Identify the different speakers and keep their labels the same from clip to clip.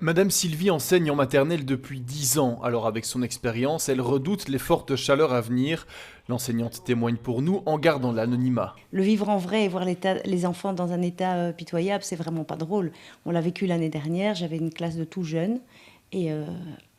Speaker 1: Madame Sylvie enseigne en maternelle depuis 10 ans, alors avec son expérience, elle redoute les fortes chaleurs à venir. L'enseignante témoigne pour nous en gardant l'anonymat.
Speaker 2: Le vivre en vrai et voir les enfants dans un état pitoyable, c'est vraiment pas drôle. On l'a vécu l'année dernière, j'avais une classe de tout jeunes et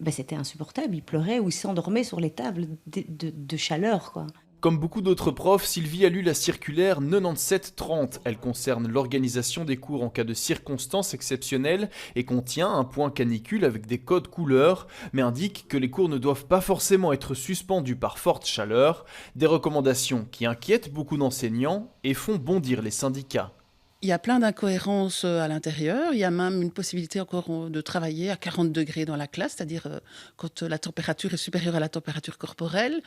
Speaker 2: c'était insupportable. Ils pleuraient ou ils s'endormaient sur les tables de chaleur, quoi.
Speaker 1: Comme beaucoup d'autres profs, Sylvie a lu la circulaire 9730. Elle concerne l'organisation des cours en cas de circonstances exceptionnelles et contient un point canicule avec des codes couleurs, mais indique que les cours ne doivent pas forcément être suspendus par forte chaleur, des recommandations qui inquiètent beaucoup d'enseignants et font bondir les syndicats.
Speaker 3: Il y a plein d'incohérences à l'intérieur. Il y a même une possibilité encore de travailler à 40 degrés dans la classe, c'est-à-dire quand la température est supérieure à la température corporelle.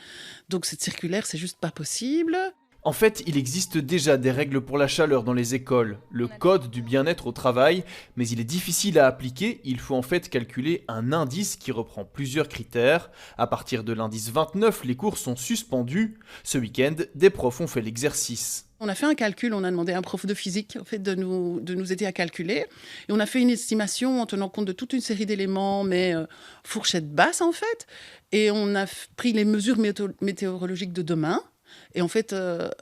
Speaker 3: Donc cette circulaire, c'est juste pas possible.
Speaker 1: En fait, il existe déjà des règles pour la chaleur dans les écoles, le code du bien-être au travail, mais il est difficile à appliquer, il faut en fait calculer un indice qui reprend plusieurs critères. À partir de l'indice 29, les cours sont suspendus. Ce week-end, des profs ont fait l'exercice.
Speaker 3: On a fait un calcul, on a demandé à un prof de physique en fait, de nous aider à calculer. Et on a fait une estimation en tenant compte de toute une série d'éléments, mais fourchette basse en fait. Et on a pris les mesures météorologiques de demain. Et en fait,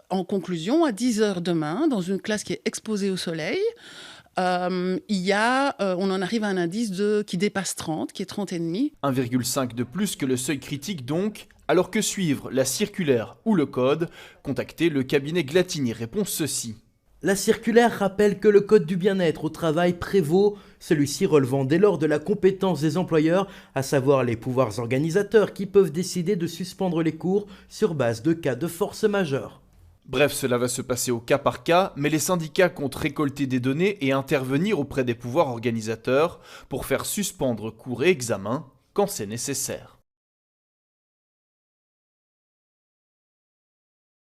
Speaker 3: en conclusion, à 10 heures demain, dans une classe qui est exposée au soleil, on en arrive à un indice qui dépasse 30, qui est 30,5.
Speaker 1: 1,5 de plus que le seuil critique donc. Alors que suivre, la circulaire ou le code? Contactez le cabinet Glatini, répond ceci.
Speaker 4: La circulaire rappelle que le code du bien-être au travail prévaut, celui-ci relevant dès lors de la compétence des employeurs, à savoir les pouvoirs organisateurs qui peuvent décider de suspendre les cours sur base de cas de force majeure.
Speaker 1: Bref, cela va se passer au cas par cas, mais les syndicats comptent récolter des données et intervenir auprès des pouvoirs organisateurs pour faire suspendre cours et examens quand c'est nécessaire.